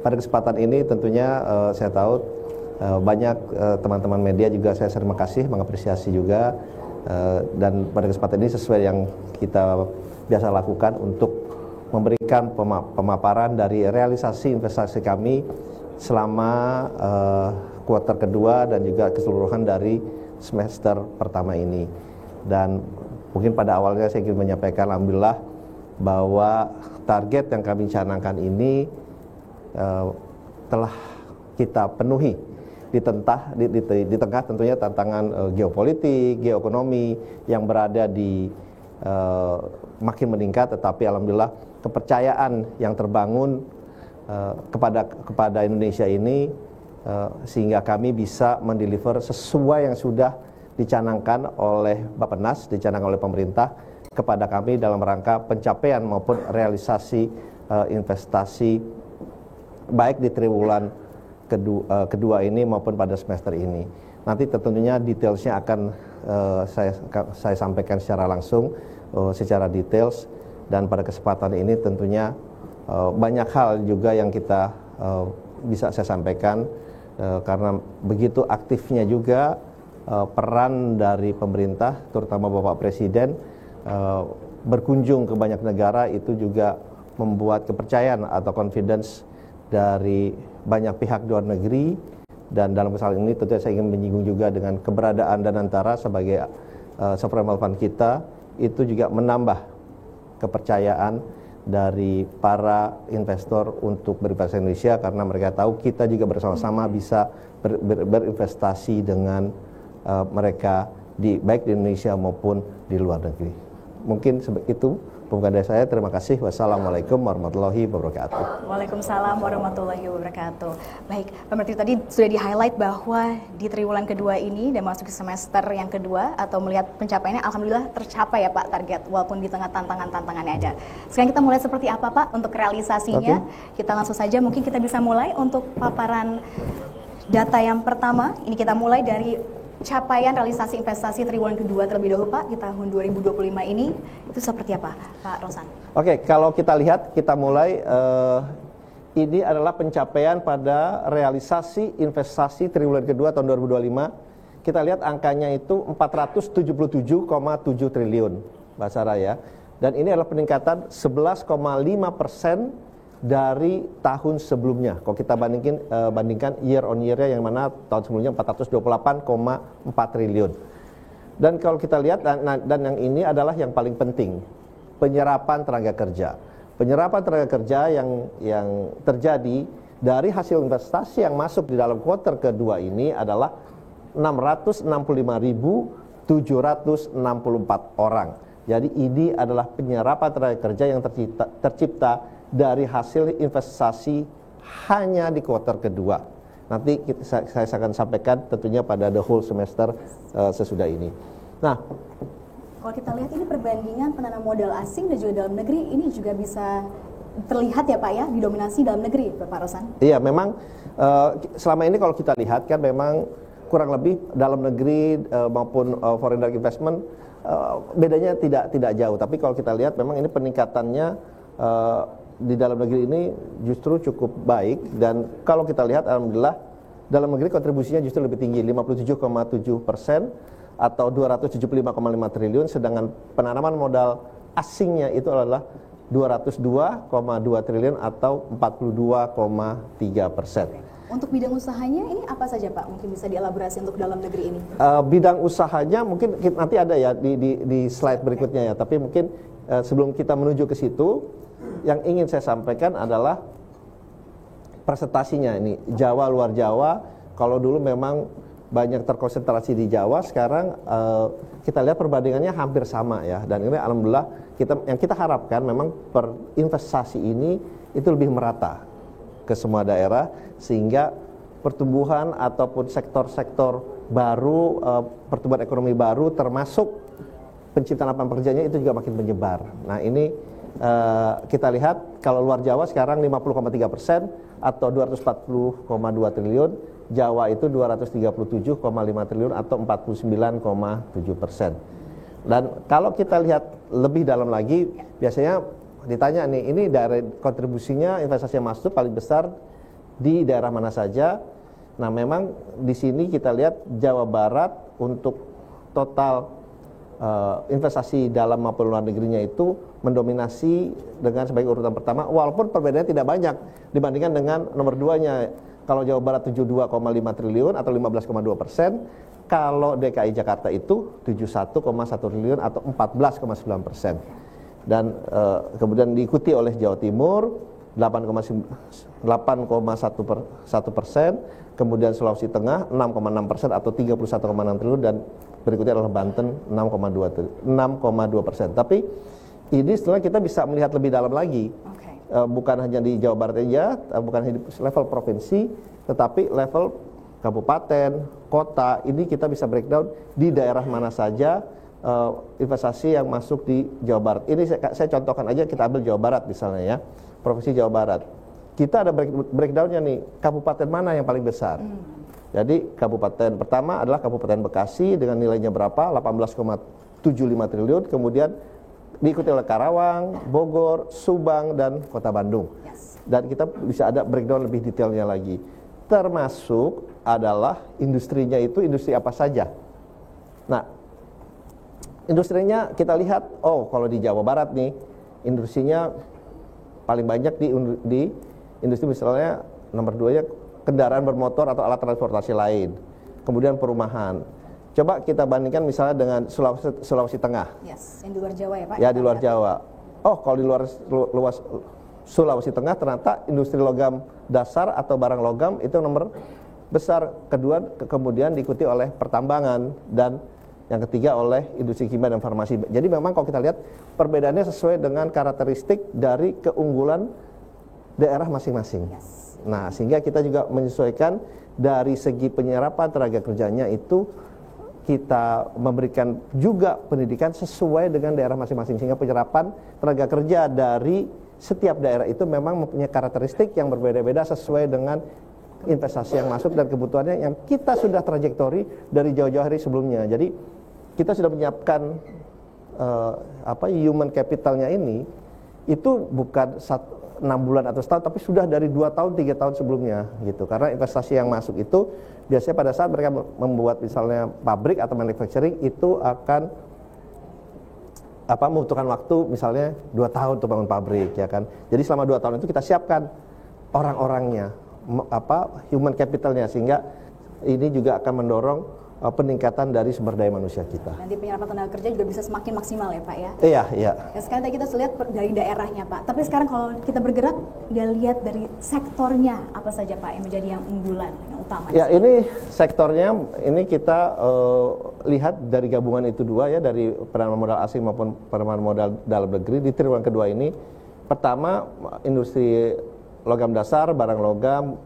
pada kesempatan ini tentunya saya tahu banyak teman-teman media juga saya terima kasih, mengapresiasi juga, dan pada kesempatan ini sesuai yang kita biasa lakukan untuk memberikan pemaparan dari realisasi investasi kami selama kuartal kedua dan juga keseluruhan dari semester pertama ini. Dan mungkin pada awalnya saya ingin menyampaikan alhamdulillah bahwa target yang kami canangkan ini telah kita penuhi di tengah tentunya tantangan geopolitik, geoekonomi yang berada di makin meningkat, tetapi alhamdulillah kepercayaan yang terbangun kepada Indonesia ini sehingga kami bisa mendeliver sesuai yang sudah dicanangkan oleh Bappenas, dicanangkan oleh pemerintah kepada kami dalam rangka pencapaian maupun realisasi investasi baik di triwulan kedua ini maupun pada semester ini. Nanti tentunya detailsnya akan saya sampaikan secara langsung, secara details, dan pada kesempatan ini tentunya banyak hal juga yang kita bisa saya sampaikan karena begitu aktifnya juga peran dari pemerintah, terutama Bapak Presiden, berkunjung ke banyak negara itu juga membuat kepercayaan atau confidence dari banyak pihak luar negeri. Dan dalam kesalahan ini tentu saya ingin menyinggung juga dengan keberadaan Danantara sebagai sovereign wealth fund kita, itu juga menambah kepercayaan dari para investor untuk berinvestasi di Indonesia, karena mereka tahu kita juga bersama-sama bisa berinvestasi dengan mereka baik di Indonesia maupun di luar negeri. Mungkin itu pembukaan dari saya. Terima kasih. Wassalamualaikum warahmatullahi wabarakatuh. Waalaikumsalam warahmatullahi wabarakatuh. Baik, Pak Menteri, tadi sudah di-highlight bahwa di triwulan kedua ini dan masuk ke semester yang kedua atau melihat pencapaiannya alhamdulillah tercapai ya Pak target walaupun di tengah tantangan-tantangannya ada. Sekarang kita mulai seperti apa Pak untuk realisasinya? Okay. Kita langsung saja mungkin kita bisa mulai untuk paparan data yang pertama. Ini kita mulai dari capaian realisasi investasi triwulan kedua terlebih dahulu Pak di tahun 2025 ini itu seperti apa Pak Rosan? Oke, kalau kita lihat kita mulai ini adalah pencapaian pada realisasi investasi triwulan kedua tahun 2025. Kita lihat angkanya itu 477,7 triliun Mbak Sarah ya. Dan ini adalah peningkatan 11,5% dari tahun sebelumnya. Kalau kita bandingkan year on year-nya yang mana tahun sebelumnya 428,4 triliun. Dan kalau kita lihat dan yang ini adalah yang paling penting, penyerapan tenaga kerja. Penyerapan tenaga kerja yang terjadi dari hasil investasi yang masuk di dalam kuartal kedua ini adalah 665.764 orang. Jadi ini adalah penyerapan tenaga kerja yang tercipta dari hasil investasi hanya di kuartal kedua. Nanti saya akan sampaikan tentunya pada the whole semester sesudah ini. Nah, kalau kita lihat ini perbandingan penanam modal asing dan juga dalam negeri ini juga bisa terlihat ya Pak ya, didominasi dalam negeri Pak Rosan. Iya, memang selama ini kalau kita lihat kan memang kurang lebih dalam negeri maupun foreign direct investment bedanya tidak jauh. Tapi kalau kita lihat memang ini peningkatannya di dalam negeri ini justru cukup baik, dan kalau kita lihat alhamdulillah dalam negeri kontribusinya justru lebih tinggi 57,7% atau 275,5 triliun, sedangkan penanaman modal asingnya itu adalah 202,2 triliun atau 42,3%. Untuk bidang usahanya ini apa saja Pak? Mungkin bisa dielaborasi untuk dalam negeri ini. Bidang usahanya mungkin nanti ada ya di slide berikutnya ya, tapi mungkin sebelum kita menuju ke situ, yang ingin saya sampaikan adalah presentasinya ini Jawa luar Jawa. Kalau dulu memang banyak terkonsentrasi di Jawa, sekarang kita lihat perbandingannya hampir sama ya. Dan ini alhamdulillah yang kita harapkan memang investasi ini itu lebih merata ke semua daerah, sehingga pertumbuhan ataupun sektor-sektor baru, pertumbuhan ekonomi baru termasuk penciptaan lapangan pekerjaannya itu juga makin menyebar. Nah ini kita lihat kalau luar Jawa sekarang 50,3% atau 240,2 triliun, Jawa itu 237,5 triliun atau 49,7%. Dan kalau kita lihat lebih dalam lagi, biasanya ditanya nih, ini dari kontribusinya investasi yang masuk paling besar di daerah mana saja. Nah, memang di sini kita lihat Jawa Barat untuk total investasi dalam maupun luar negerinya itu mendominasi dengan sebagai urutan pertama, walaupun perbedaannya tidak banyak dibandingkan dengan nomor 2-nya. Kalau Jawa Barat 72,5 triliun atau 15,2%, kalau DKI Jakarta itu 71,1 triliun atau 14,9%. Dan kemudian diikuti oleh Jawa Timur 8,1%, kemudian Sulawesi Tengah 6,6% atau 31,6 triliun, dan berikutnya adalah Banten 6,2%. Tapi ini sebenarnya kita bisa melihat lebih dalam lagi, bukan hanya di Jawa Barat saja, bukan hanya di level provinsi, tetapi level kabupaten, kota. Ini kita bisa breakdown di daerah mana saja investasi yang masuk di Jawa Barat. Ini saya contohkan aja, kita ambil Jawa Barat misalnya ya, provinsi Jawa Barat. Kita ada breakdownnya nih, kabupaten mana yang paling besar. Jadi kabupaten pertama adalah Kabupaten Bekasi dengan nilainya berapa? 18,75 triliun, kemudian diikuti oleh Karawang, Bogor, Subang, dan Kota Bandung. Dan kita bisa ada breakdown lebih detailnya lagi. Termasuk adalah industrinya itu industri apa saja. Nah, industrinya kita lihat, oh kalau di Jawa Barat nih, industrinya paling banyak di industri misalnya nomor 2-nya kendaraan bermotor atau alat transportasi lain. Kemudian perumahan. Coba kita bandingkan misalnya dengan Sulawesi Tengah. Yang di luar Jawa ya Pak? Ya, di luar Jawa. Oh, kalau di luas Sulawesi Tengah ternyata industri logam dasar atau barang logam itu nomor besar. Kedua, kemudian diikuti oleh pertambangan, dan yang ketiga oleh industri kimia dan farmasi. Jadi memang kalau kita lihat perbedaannya sesuai dengan karakteristik dari keunggulan daerah masing-masing. Nah, sehingga kita juga menyesuaikan dari segi penyerapan tenaga kerjanya itu kita memberikan juga pendidikan sesuai dengan daerah masing-masing, sehingga penyerapan tenaga kerja dari setiap daerah itu memang mempunyai karakteristik yang berbeda-beda sesuai dengan investasi yang masuk dan kebutuhannya yang kita sudah trajektori dari jauh-jauh hari sebelumnya. Jadi kita sudah menyiapkan human capitalnya ini itu bukan 6 bulan atau setahun, tapi sudah dari 2 tahun, 3 tahun sebelumnya gitu. Karena investasi yang masuk itu biasanya pada saat mereka membuat misalnya pabrik atau manufacturing itu akan membutuhkan waktu misalnya 2 tahun untuk bangun pabrik, ya kan. Jadi selama 2 tahun itu kita siapkan orang-orangnya, human capitalnya, sehingga ini juga akan mendorong peningkatan dari sumber daya manusia kita. Nanti penyerapan tenaga kerja juga bisa semakin maksimal ya Pak ya? Iya, iya. Ya, sekarang tadi kita lihat dari daerahnya Pak, tapi sekarang kalau kita bergerak, dia lihat dari sektornya apa saja Pak yang menjadi yang unggulan, yang utama? Ya, ini sektornya, ini kita lihat dari gabungan itu dua ya, dari penanaman modal asing maupun penanaman modal dalam negeri. Di triwulan kedua ini, pertama industri logam dasar, barang logam,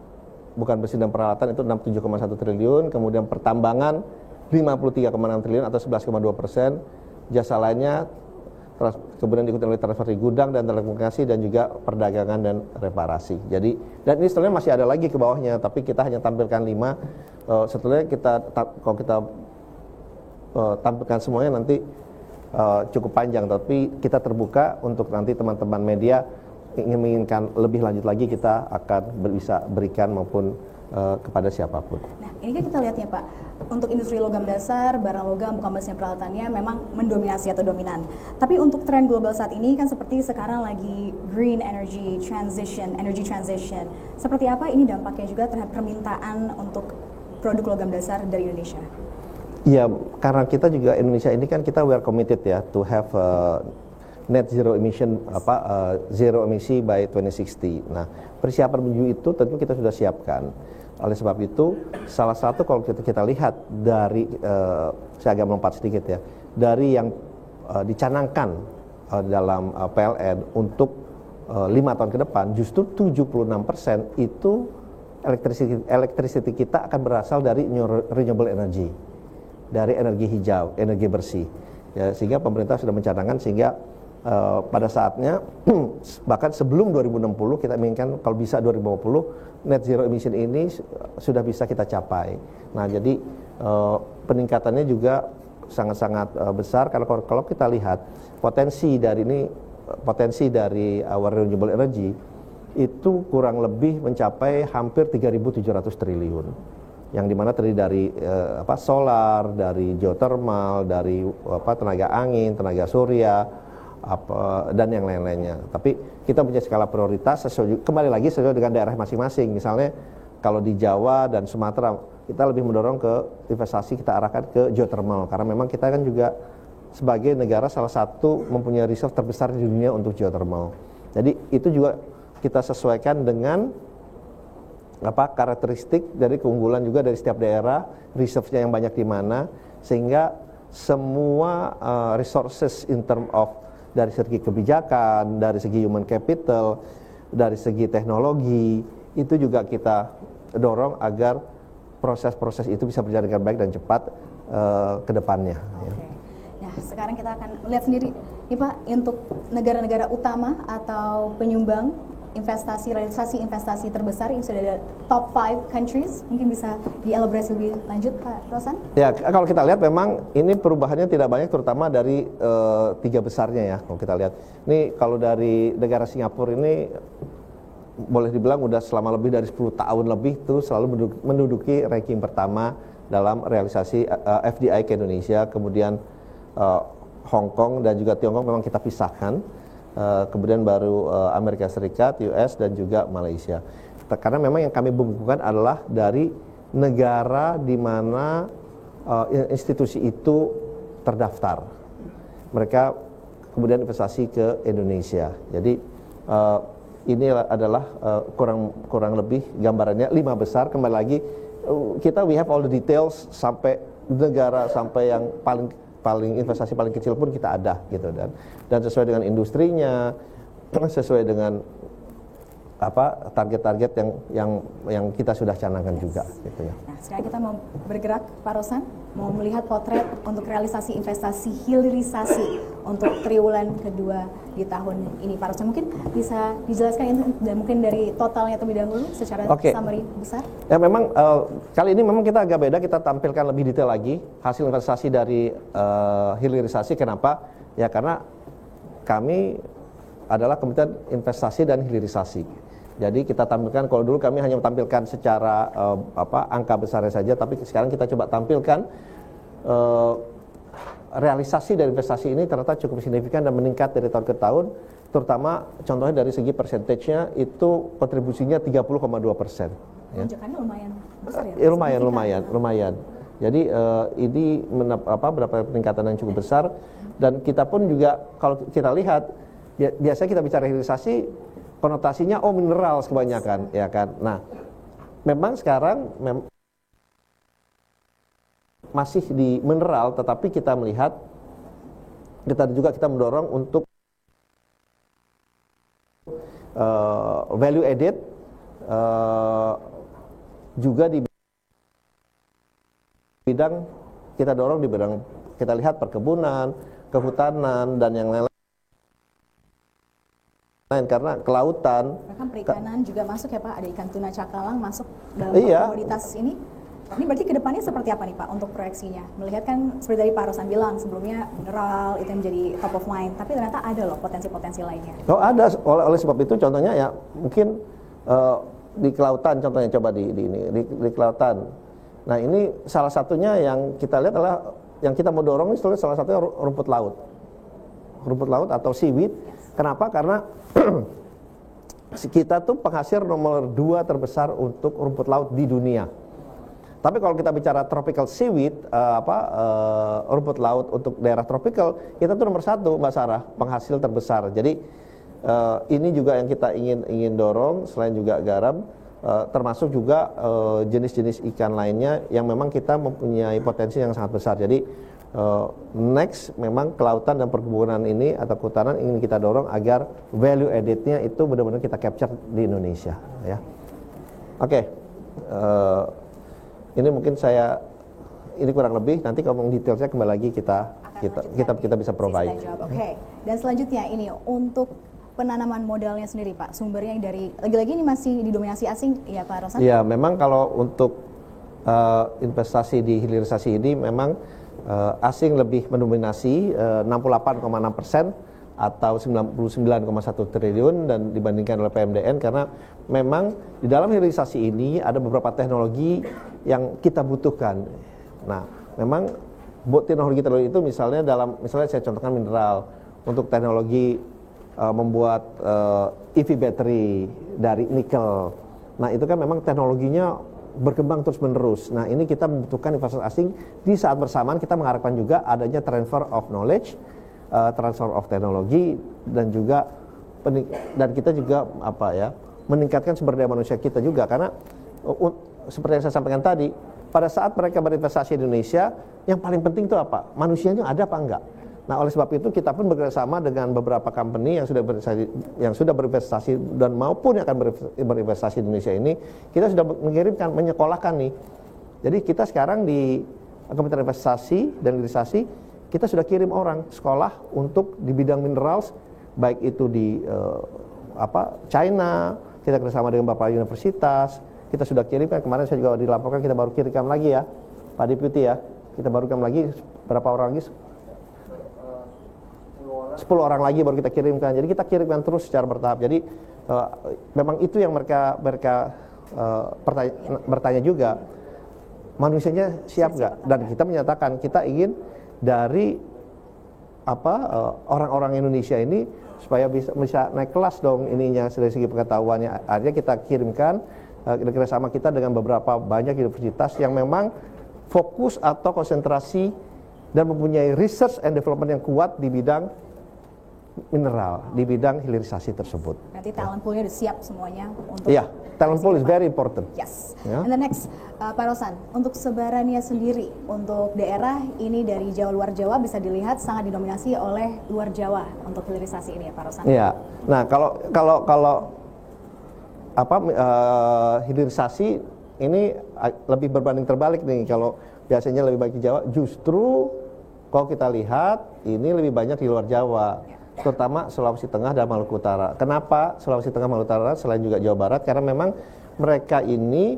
bukan besi dan peralatan itu 67,1 triliun, kemudian pertambangan 53,6 triliun atau 11,2%, jasa lainnya, kemudian diikuti oleh transportasi gudang dan telekomunikasi, dan juga perdagangan dan reparasi. Jadi, dan ini sebenarnya masih ada lagi ke bawahnya, tapi kita hanya tampilkan 5. Setelahnya kalau kita tampilkan semuanya nanti cukup panjang, tapi kita terbuka untuk nanti teman-teman media menginginkan lebih lanjut lagi, kita akan bisa berikan maupun kepada siapapun. Nah, ini kan kita lihat ya Pak, untuk industri logam dasar, barang logam, bukan besi peralatannya memang mendominasi atau dominan. Tapi untuk tren global saat ini kan seperti sekarang lagi green energy transition. Seperti apa ini dampaknya juga terhadap permintaan untuk produk logam dasar dari Indonesia? Ya, karena kita juga Indonesia ini kan kita we are committed ya to have net zero emission, zero emisi by 2060. Nah, persiapan menuju itu tentu kita sudah siapkan. Oleh sebab itu, salah satu kalau kita lihat dari, saya agak melompat sedikit ya, dari yang dicanangkan dalam PLN untuk 5 tahun ke depan, justru 76% itu electricity kita akan berasal dari renewable energy, dari energi hijau, energi bersih. Ya, sehingga pemerintah sudah mencanangkan, sehingga pada saatnya bahkan sebelum 2060 kita inginkan kalau bisa 2050 net zero emission ini sudah bisa kita capai. Nah, jadi peningkatannya juga sangat-sangat besar, karena kalau kita lihat potensi dari our renewable energy itu kurang lebih mencapai hampir 3.700 triliun. Yang dimana terdiri dari solar, dari geothermal, dari tenaga angin, tenaga surya, dan yang lain-lainnya. Tapi kita punya skala prioritas kembali lagi sesuai dengan daerah masing-masing. Misalnya kalau di Jawa dan Sumatera kita lebih mendorong ke investasi, kita arahkan ke geothermal karena memang kita kan juga sebagai negara salah satu mempunyai reserve terbesar di dunia untuk geothermal. Jadi itu juga kita sesuaikan dengan karakteristik dari keunggulan juga dari setiap daerah, reserve-nya yang banyak di mana, sehingga semua resources in term of dari segi kebijakan, dari segi human capital, dari segi teknologi, itu juga kita dorong agar proses-proses itu bisa berjalan dengan baik dan cepat ke depannya. Oke. Nah, sekarang kita akan lihat sendiri, nih Pak, untuk negara-negara utama atau penyumbang realisasi investasi terbesar yang sudah ada top 5 countries, mungkin bisa dielaborasi lebih lanjut Pak Rosan? Ya, kalau kita lihat memang ini perubahannya tidak banyak, terutama dari 3 besarnya ya. Kalau kita lihat, ini kalau dari negara Singapura ini boleh dibilang udah selama lebih dari 10 tahun lebih tuh selalu menduduki ranking pertama dalam realisasi FDI ke Indonesia. Kemudian Hong Kong dan juga Tiongkok memang kita pisahkan. Kemudian baru Amerika Serikat, US dan juga Malaysia. Karena memang yang kami bukukan adalah dari negara di mana institusi itu terdaftar. Mereka kemudian investasi ke Indonesia. Jadi ini adalah kurang lebih gambarannya 5 besar. Kembali lagi we have all the details sampai negara sampai yang paling investasi paling kecil pun kita ada gitu, dan sesuai dengan industrinya, sesuai dengan target-target yang kita sudah canangkan juga gitu ya. Nah, sekarang kita mau bergerak Pak Rosan, mau melihat potret untuk realisasi investasi hilirisasi untuk triwulan kedua di tahun ini. Pak Rosan mungkin bisa dijelaskan dan mungkin dari totalnya terlebih dahulu secara summary besar. Ya memang kali ini memang kita agak beda, kita tampilkan lebih detail lagi hasil investasi dari hilirisasi. Kenapa? Ya karena kami adalah Kementerian Investasi dan Hilirisasi. Jadi kita tampilkan, kalau dulu kami hanya tampilkan secara angka besarnya saja, tapi sekarang kita coba tampilkan realisasi dari investasi ini ternyata cukup signifikan dan meningkat dari tahun ke tahun, terutama contohnya dari segi persentasenya itu kontribusinya 30,2%. Lonjakannya lumayan besar ya? Lumayan. Jadi ini berapa peningkatan yang cukup besar, dan kita pun juga kalau kita lihat biasanya kita bicara hilirisasi konotasinya mineral kebanyakan ya kan. Nah, memang sekarang masih di mineral, tetapi kita melihat kita mendorong untuk value added juga di bidang kita dorong di bidang kita lihat perkebunan, kehutanan dan yang lain-lain, karena kelautan. Bahkan perikanan juga masuk ya Pak, ada ikan tuna cakalang masuk dalam komoditas ini. Ini berarti kedepannya seperti apa nih Pak untuk proyeksinya? Melihat kan seperti tadi Pak Rosan bilang sebelumnya mineral itu yang menjadi top of mind, tapi ternyata ada loh potensi-potensi lainnya. Ada, oleh sebab itu contohnya ya mungkin di kelautan, contohnya coba di kelautan. Nah ini salah satunya yang kita lihat adalah yang kita mau dorong ini salah satunya rumput laut atau seaweed. Kenapa? Karena kita tuh penghasil nomor 2 terbesar untuk rumput laut di dunia. Tapi kalau kita bicara tropical seaweed, rumput laut untuk daerah tropical, kita tuh nomor 1 Mbak Sarah, penghasil terbesar. Jadi ini juga yang kita ingin dorong, selain juga garam, termasuk juga jenis-jenis ikan lainnya yang memang kita mempunyai potensi yang sangat besar. Jadi next memang kelautan dan perkebunan ini atau kehutanan ingin kita dorong agar value added-nya itu benar-benar kita capture di Indonesia ya. Oke. Ini mungkin ini kurang lebih, nanti kalau mau detailnya kembali lagi kita bisa provide. Oke. Dan selanjutnya ini untuk penanaman modalnya sendiri Pak, sumbernya dari lagi-lagi ini masih didominasi asing ya Pak Rosan? Iya, memang kalau untuk investasi di hilirisasi ini memang asing lebih mendominasi 68,6%, atau 99,1 triliun dan dibandingkan oleh PMDN karena memang di dalam hilirisasi ini ada beberapa teknologi yang kita butuhkan. Nah, memang teknologi itu misalnya saya contohkan mineral untuk teknologi membuat EV battery dari nikel. Nah, itu kan memang teknologinya berkembang terus-menerus. Nah, ini kita membutuhkan investor asing. Di saat bersamaan kita mengharapkan juga adanya transfer of knowledge, transfer of teknologi dan juga kita juga meningkatkan sumber daya manusia kita juga karena seperti yang saya sampaikan tadi, pada saat mereka berinvestasi di Indonesia, yang paling penting itu apa? Manusianya ada apa enggak? Nah, oleh sebab itu kita pun bekerjasama dengan beberapa company yang sudah berinvestasi dan maupun yang akan berinvestasi di Indonesia ini, kita sudah mengirimkan, menyekolahkan nih. Jadi kita sekarang di Kementerian Investasi dan Hilirisasi, kita sudah kirim orang sekolah untuk di bidang minerals, baik itu di China, kita kerjasama dengan beberapa universitas, kita sudah kirimkan, kemarin saya juga dilaporkan kita baru kirimkan lagi ya, Pak Deputi ya, kita baru kirim lagi, berapa orang lagi? 10 orang lagi baru kita kirimkan. Jadi kita kirimkan terus secara bertahap. Jadi memang itu yang mereka bertanya juga, manusianya siap nggak? Dan kita menyatakan kita ingin dari orang-orang Indonesia ini supaya bisa naik kelas dong ininya dari segi pengetahuannya. Akhirnya kita kirimkan kerjasama kita dengan beberapa banyak universitas yang memang fokus atau konsentrasi dan mempunyai research and development yang kuat di bidang mineral, di bidang hilirisasi tersebut. Berarti talent pool-nya sudah siap semuanya untuk. Iya, talent pool is very important. Yes. Yeah. And the next, Pak Rosan, untuk sebarannya sendiri, untuk daerah ini dari Jawa luar Jawa bisa dilihat sangat didominasi oleh luar Jawa untuk hilirisasi ini ya, Pak Rosan. Iya. Nah, kalau hilirisasi ini lebih berbanding terbalik nih. Kalau biasanya lebih baik di Jawa, justru kalau kita lihat ini lebih banyak di luar Jawa. Terutama Sulawesi Tengah dan Maluku Utara. Kenapa Sulawesi Tengah Maluku Utara selain juga Jawa Barat? Karena memang mereka ini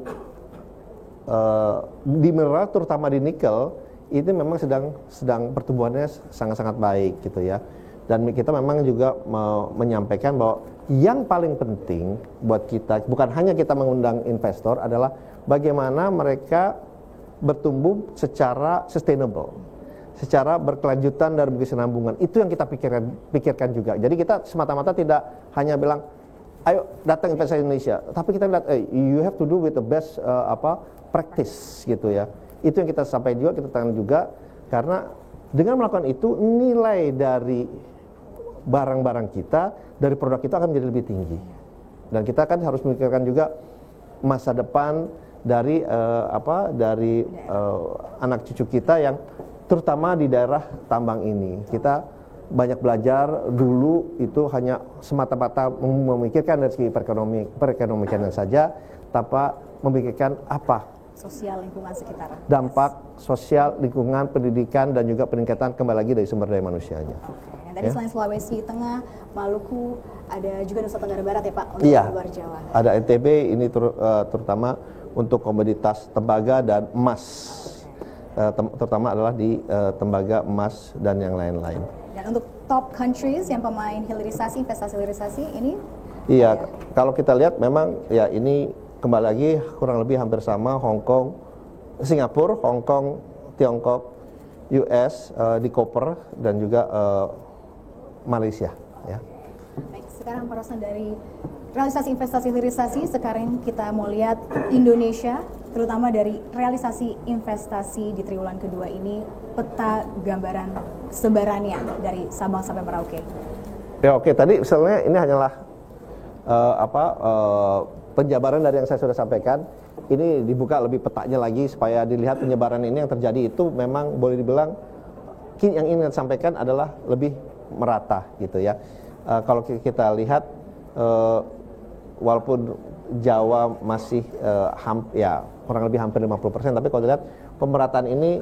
di mineral terutama di nikel ini memang sedang pertumbuhannya sangat-sangat baik gitu ya. Dan kita memang juga menyampaikan bahwa yang paling penting buat kita bukan hanya kita mengundang investor adalah bagaimana mereka bertumbuh secara sustainable, secara berkelanjutan dan berkesinambungan. Itu yang kita pikirkan juga. Jadi kita semata-mata tidak hanya bilang, ayo datang investasi Indonesia, tapi kita lihat, you have to do with the best practice gitu ya. Itu yang kita sampaikan juga, kita tangan juga, karena dengan melakukan itu nilai dari barang-barang kita, dari produk kita akan menjadi lebih tinggi. Dan kita kan harus memikirkan juga masa depan dari anak cucu kita yang terutama di daerah tambang ini. Kita banyak belajar dulu itu hanya semata-mata memikirkan dari segi perekonomian saja, tanpa memikirkan apa sosial lingkungan sekitar. Dampak sosial, lingkungan, pendidikan dan juga peningkatan kembali lagi dari sumber daya manusianya. Oke. Tadi selain Sulawesi Tengah, Maluku, ada juga Nusa Tenggara Barat ya Pak untuk luar Jawa. Ada NTB ini terutama untuk komoditas tembaga dan emas. Terutama adalah di tembaga, emas dan yang lain-lain. Dan untuk top countries yang pemain hilirisasi, investasi hilirisasi ini? Iya, kalau kita lihat memang ya ini kembali lagi kurang lebih hampir sama, Hong Kong, Singapura, Hong Kong, Tiongkok, US di copper dan juga Malaysia. Ya. Baik, sekarang Pak Rosan dari realisasi investasi hilirisasi, sekarang kita mau lihat Indonesia, terutama dari realisasi investasi di triwulan kedua ini, peta gambaran sebarannya dari Sabang sampai Merauke. Ya oke, tadi misalnya ini hanyalah penjabaran dari yang saya sudah sampaikan. Ini dibuka lebih petanya lagi supaya dilihat penyebaran ini yang terjadi itu memang boleh dibilang yang ingin saya sampaikan adalah lebih merata gitu ya. Kalau kita lihat walaupun Jawa masih kurang lebih hampir 50%, tapi kalau dilihat pemerataan ini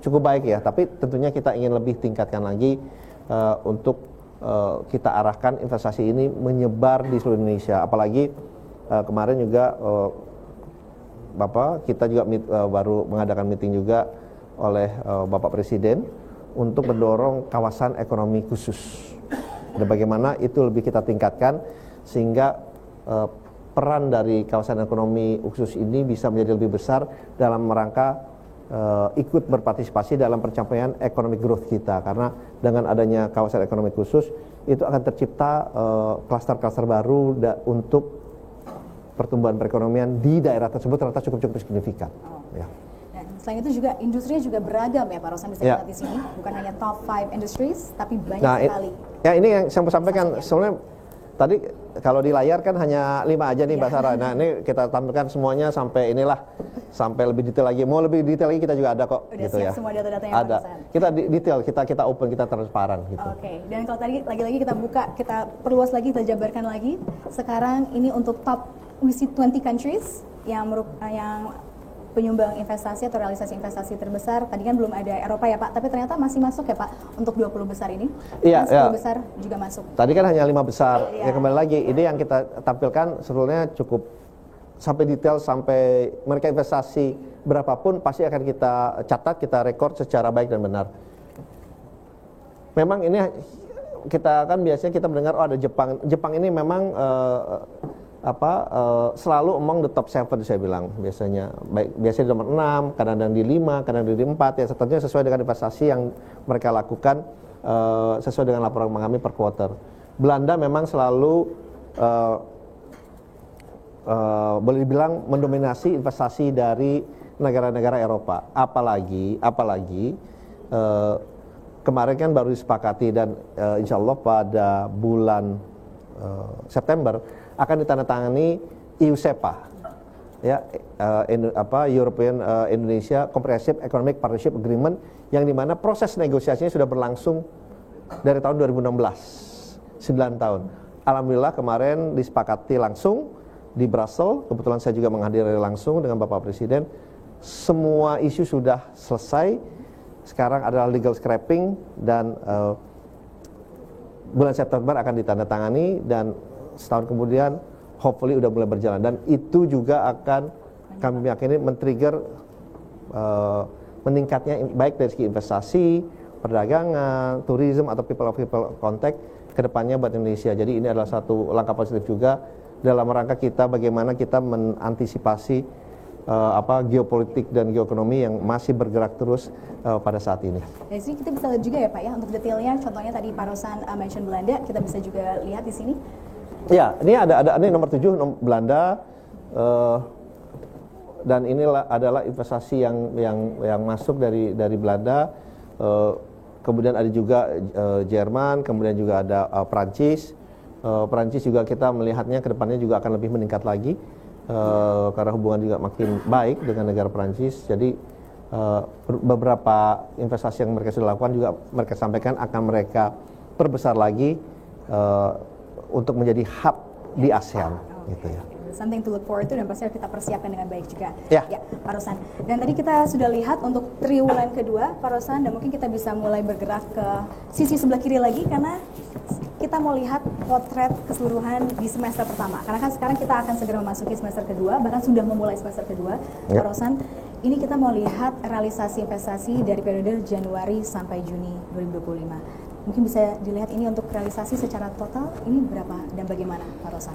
cukup baik ya, tapi tentunya kita ingin lebih tingkatkan lagi untuk kita arahkan investasi ini menyebar di seluruh Indonesia. Apalagi kemarin juga kita juga baru mengadakan meeting juga oleh Bapak Presiden untuk mendorong kawasan ekonomi khusus. Dan bagaimana itu lebih kita tingkatkan sehingga peran dari kawasan ekonomi khusus ini bisa menjadi lebih besar dalam rangka ikut berpartisipasi dalam pencapaian economic growth kita. Karena dengan adanya kawasan ekonomi khusus itu akan tercipta klaster-klaster baru untuk pertumbuhan perekonomian di daerah tersebut ternyata cukup signifikan. Ya. Selain itu juga industrinya juga beragam ya Pak Rosan, bisa lihat di sini, bukan hanya top 5 industries tapi banyak sekali. Ya ini yang saya sampaikan sebenarnya tadi kalau di layar kan hanya 5 aja nih Mbak Sarah. Nah ini kita tampilkan semuanya sampai inilah, sampai lebih detail lagi. Mau lebih detail lagi kita juga ada kok. Udah gitu siap ya. Semua data-datanya ada. Pak Rosan. Kita detail, kita open, kita transparan gitu. Oke. Dan kalau tadi lagi-lagi kita buka, kita perluas lagi, kita jabarkan lagi. Sekarang ini untuk top visit 20 countries yang penyumbang investasi atau realisasi investasi terbesar. Tadi kan belum ada Eropa ya Pak, tapi ternyata masih masuk ya Pak untuk 20 besar ini. Iya, 10 besar juga masuk. Tadi kan hanya 5 besar. Ya kembali lagi, ini yang kita tampilkan sebetulnya cukup sampai detail, sampai mereka investasi berapapun pasti akan kita catat, kita rekord secara baik dan benar. Memang ini kita kan biasanya kita mendengar ada Jepang. Jepang ini memang selalu among the top 7 saya bilang biasanya. Biasanya di nomor 6, kadang-kadang di 5, kadang-kadang di 4 ya, tentunya sesuai dengan investasi yang mereka lakukan sesuai dengan laporan kami per quarter. Belanda memang selalu boleh dibilang mendominasi investasi dari negara-negara Eropa. Apalagi kemarin kan baru disepakati dan insya Allah pada bulan September akan ditandatangani EU-SEPA, ya, European Indonesia Comprehensive Economic Partnership Agreement, yang dimana proses negosiasinya sudah berlangsung dari tahun 2016, 9 tahun. Alhamdulillah kemarin disepakati langsung di Brussels, kebetulan saya juga menghadiri langsung dengan Bapak Presiden. Semua isu sudah selesai, sekarang adalah legal scrapping dan bulan September akan ditandatangani dan setahun kemudian hopefully udah mulai berjalan, dan itu juga akan kami yakini men-trigger meningkatnya baik dari segi investasi, perdagangan, tourism atau people of people contact ke depannya buat Indonesia. Jadi ini adalah satu langkah positif juga dalam rangka kita bagaimana kita mengantisipasi geopolitik dan geoekonomi yang masih bergerak terus pada saat ini. Dari sini kita bisa lihat juga ya Pak ya, untuk detailnya, contohnya tadi Pak Rosan mention Belanda, kita bisa juga lihat di sini. Ya, ini ada ini nomor 7 Belanda, dan inilah adalah investasi yang masuk dari Belanda. Kemudian ada juga Jerman, kemudian juga ada Prancis. Prancis juga kita melihatnya ke depannya juga akan lebih meningkat lagi. Karena hubungan juga makin baik dengan negara Prancis. Jadi beberapa investasi yang mereka sudah lakukan juga mereka sampaikan akan mereka perbesar lagi untuk menjadi hub di ASEAN, gitu ya. Something to look forward to, dan pasti kita persiapkan dengan baik juga. Ya, Pak Rosan. Dan tadi kita sudah lihat untuk triwulan kedua, Pak Rosan, dan mungkin kita bisa mulai bergerak ke sisi sebelah kiri lagi karena kita mau lihat potret keseluruhan di semester pertama. Karena kan sekarang kita akan segera memasuki semester kedua, bahkan sudah memulai semester kedua. Pak Rosan, ini kita mau lihat realisasi investasi dari periode Januari sampai Juni 2025. Mungkin bisa dilihat ini untuk realisasi secara total, ini berapa dan bagaimana Pak Rosan?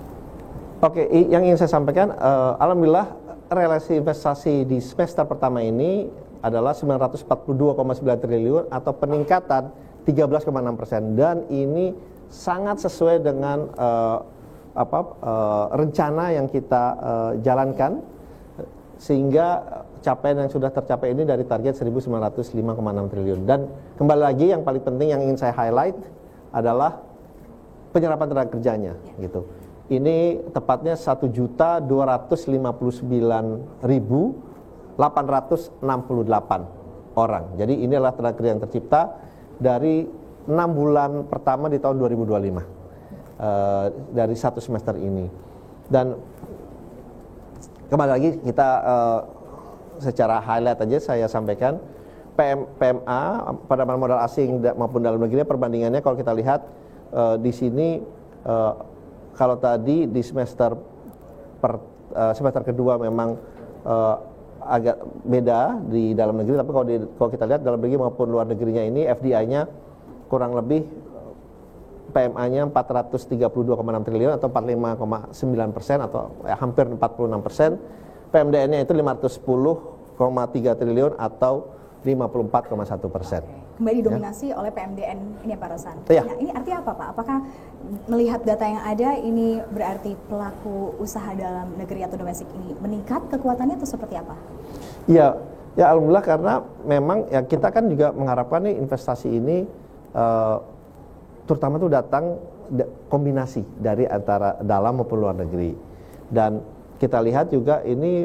Oke, yang ingin saya sampaikan, alhamdulillah realisasi investasi di semester pertama ini adalah 942,9 triliun atau peningkatan 13,6%, dan ini sangat sesuai dengan rencana yang kita jalankan, sehingga capaian yang sudah tercapai ini dari target 1.905,6 triliun. Dan kembali lagi yang paling penting yang ingin saya highlight adalah penyerapan tenaga kerjanya, gitu. Ini tepatnya 1.259.868 orang. Jadi ini adalah tenaga kerja yang tercipta dari 6 bulan pertama di tahun 2025, dari satu semester ini. Dan kembali lagi kita secara highlight aja saya sampaikan, PMA pada modal asing maupun dalam negeri perbandingannya kalau kita lihat di sini, kalau tadi di semester kedua memang agak beda di dalam negeri, tapi kalau kita lihat dalam negeri maupun luar negerinya ini FDI-nya kurang lebih PMA-nya 432,6 triliun atau 45,9% atau hampir 46%. PMDN-nya itu 510,3 triliun atau 54,1%. Kembali didominasi oleh PMDN ini ya Pak Rosan. Ya. Nah, ini artinya apa Pak? Apakah melihat data yang ada ini berarti pelaku usaha dalam negeri atau domestik ini meningkat kekuatannya atau seperti apa? Iya, ya alhamdulillah karena memang ya kita kan juga mengharapkan nih investasi ini terutama tuh datang kombinasi dari antara dalam maupun luar negeri. Dan kita lihat juga ini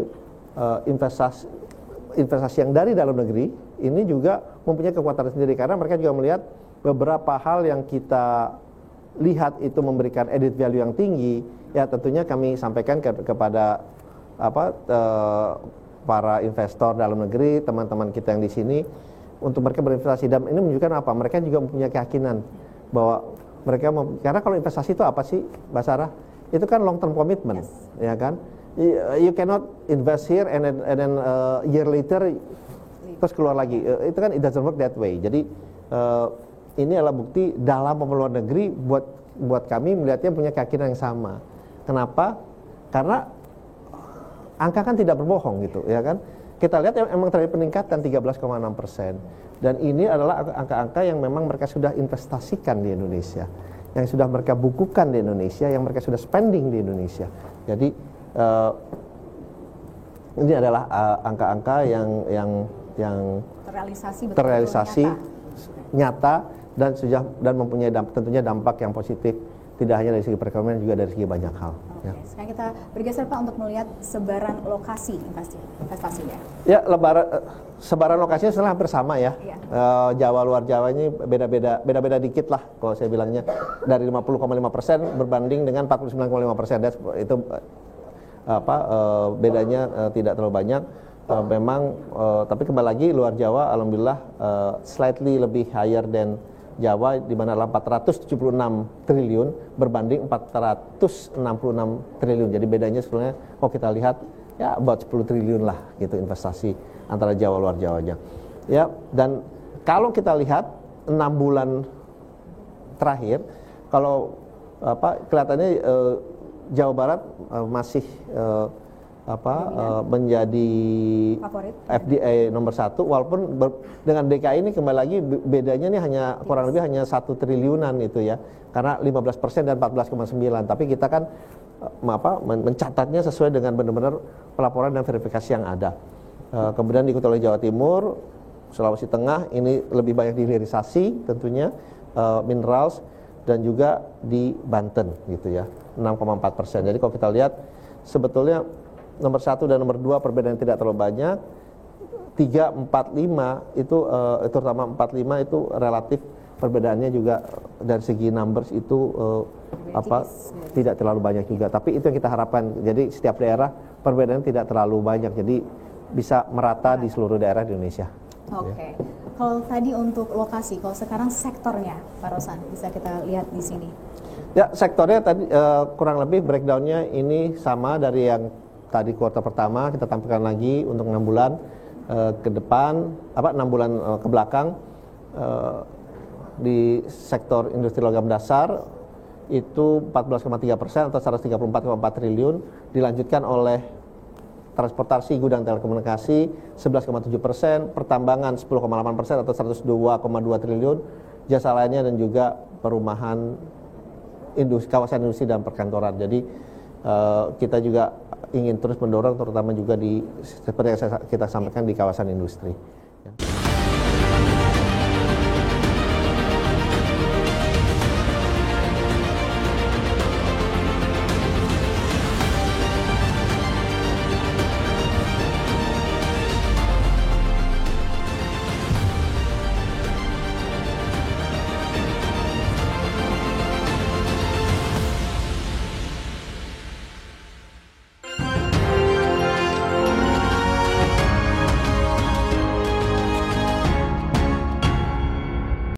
investasi yang dari dalam negeri ini juga mempunyai kekuatan sendiri karena mereka juga melihat beberapa hal yang kita lihat itu memberikan added value yang tinggi. Ya tentunya kami sampaikan kepada para investor dalam negeri, teman-teman kita yang di sini untuk mereka berinvestasi. Dan ini menunjukkan apa? Mereka juga mempunyai keyakinan bahwa mereka karena kalau investasi itu apa sih, Mbak Sarah? Itu kan long term commitment, ya kan? You cannot invest here and then year later terus keluar lagi. Itu kan it doesn't work that way. Jadi ini adalah bukti dalam maupun luar negeri buat kami melihatnya punya keyakinan yang sama. Kenapa? Karena angka kan tidak berbohong gitu, ya kan? Kita lihat emang terjadi peningkatan 13,6%. Dan ini adalah angka-angka yang memang mereka sudah investasikan di Indonesia, yang sudah mereka bukukan di Indonesia, yang mereka sudah spending di Indonesia. Jadi ini adalah angka-angka yang terrealisasi nyata dan mempunyai tentunya dampak yang positif tidak hanya dari segi perekonomian juga dari segi banyak hal. Ya. Sekarang kita bergeser Pak untuk melihat sebaran lokasi investasinya. Ya, sebaran lokasinya sebenarnya hampir sama ya. Iya. Jawa luar Jawa ini beda dikit lah kalau saya bilangnya, dari 50,5% berbanding dengan 49,5%. Itu bedanya tidak terlalu banyak. Memang tapi kembali lagi luar Jawa alhamdulillah slightly lebih higher than Jawa, di mana adalah 476 triliun berbanding 466 triliun. Jadi bedanya sebenarnya kalau kita lihat ya about 10 triliun lah gitu investasi antara Jawa luar Jawanya. Ya, dan kalau kita lihat 6 bulan terakhir, kalau kelihatannya Jawa Barat masih menjadi favorit FDI nomor 1, walaupun dengan DKI ini kembali lagi bedanya ini kurang lebih hanya 1 triliunan itu ya, karena 15% dan 14,9, tapi kita kan mencatatnya sesuai dengan benar-benar pelaporan dan verifikasi yang ada. Kemudian diikuti oleh Jawa Timur, Sulawesi Tengah ini lebih banyak di hilirisasi tentunya, minerals, dan juga di Banten gitu ya, 6,4%. Jadi kalau kita lihat sebetulnya nomor 1 dan nomor 2 perbedaan tidak terlalu banyak. 3, 4, 5 itu terutama 4, 5 itu relatif perbedaannya juga dari segi numbers itu tidak terlalu banyak juga. Tapi itu yang kita harapkan. Jadi setiap daerah perbedaan tidak terlalu banyak. Jadi bisa merata di seluruh daerah di Indonesia. Oke. Ya. Kalau tadi untuk lokasi, kalau sekarang sektornya, Pak Rosan, bisa kita lihat di sini. Ya, sektornya tadi kurang lebih breakdownnya ini sama dari yang tadi kuartal pertama. Kita tampilkan lagi untuk 6 bulan ke depan, 6 bulan ke belakang. Di sektor industri logam dasar itu 14,3% atau 134,4 triliun, dilanjutkan oleh transportasi, gudang, telekomunikasi 11,7%, pertambangan 10,8% atau 102,2 triliun, jasa lainnya dan juga perumahan, kawasan industri dan perkantoran. Jadi kita juga ingin terus mendorong terutama juga seperti yang kita sampaikan di kawasan industri.